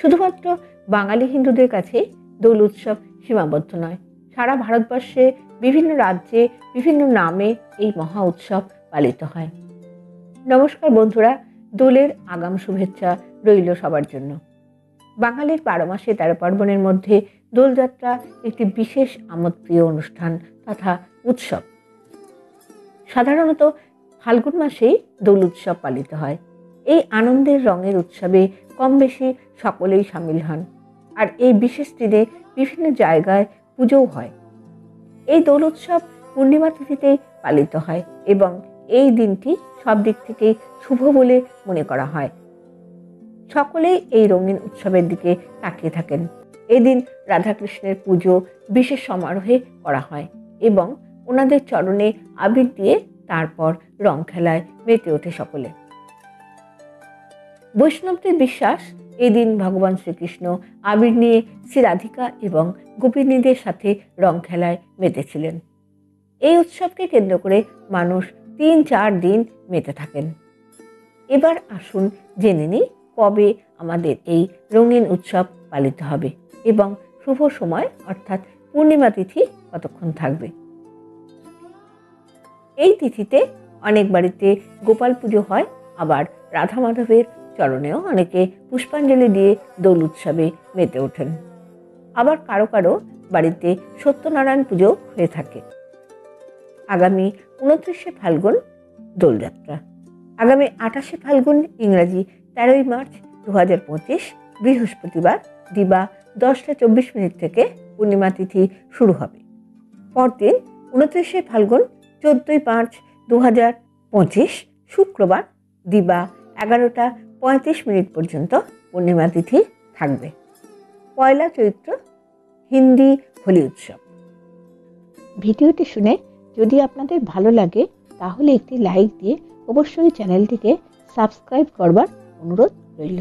শুধুমাত্র বাঙালি হিন্দুদের কাছে দোল উৎসব সীমাবদ্ধ নয়, সারা ভারতবর্ষে বিভিন্ন রাজ্যে বিভিন্ন নামে এই মহা উৎসব পালিত হয়। নমস্কার বন্ধুরা, দোলের আগাম শুভেচ্ছা রইল সবার জন্য। বাঙালির 12 মাসে 13 পার্বণের মধ্যে দোলযাত্রা একটি বিশেষ আমোদপ্রিয় অনুষ্ঠান তথা উৎসব। সাধারণত ফাল্গুন মাসেই দোল উৎসব পালিত হয়। এই আনন্দের রঙের উৎসবে কম বেশি সকলেই সামিল হন, আর এই বিশেষ দিনে বিভিন্ন জায়গায় পুজোও হয়। এই দোল উৎসব পূর্ণিমা তিথিতেই পালিত হয় এবং এই দিনটি সব দিক থেকেই শুভ বলে মনে করা হয়। সকলেই এই রঙিন উৎসবের দিকে তাকিয়ে থাকেন। এদিন রাধাকৃষ্ণের পুজো বিশেষ সমারোহে করা হয় এবং ওনাদের চরণে আবির দিয়ে তারপর রং খেলায় মেতে ওঠে সকলে। বৈষ্ণবদের বিশ্বাস, এদিন ভগবান শ্রীকৃষ্ণ আবির নিয়ে শ্রী রাধিকা এবং গোপিনীদের সাথে রং খেলায় মেতেছিলেন। এই উৎসবকে কেন্দ্র করে মানুষ 3-4 দিন মেতে থাকেন। এবার আসুন জেনে নিই কবে আমাদের এই রঙিন উৎসব পালিত হবে এবং শুভ সময় অর্থাৎ পূর্ণিমা তিথি কতক্ষণ থাকবে। এই তিথিতে অনেক বাড়িতে গোপাল পুজো হয়, আবার রাধা মাধবের চরণেও অনেকে পুষ্পাঞ্জলি দিয়ে দোল উৎসবে মেতে ওঠেন। আবার কারো কারো বাড়িতে সত্যনারায়ণ পুজো হয়ে থাকে। আগামী 29শে ফাল্গুন দোলযাত্রা। আগামী 28শে ফাল্গুন ইংরাজি 13ই মার্চ 2025 বৃহস্পতিবার দিবা 10টা 24 থেকে পূর্ণিমা তিথি শুরু হবে। পরদিন 29শে ফাল্গুন 14ই মার্চ 2025 শুক্রবার দিবা 11টা 35 পর্যন্ত পূর্ণিমা তিথি থাকবে। পয়লা চৈত্র হিন্দি হোলি উৎসব। ভিডিওটি শুনে যদি আপনাদের ভালো লাগে তাহলে একটি লাইক দিয়ে অবশ্যই চ্যানেলটিকে সাবস্ক্রাইব করবার অনুরোধ রইল।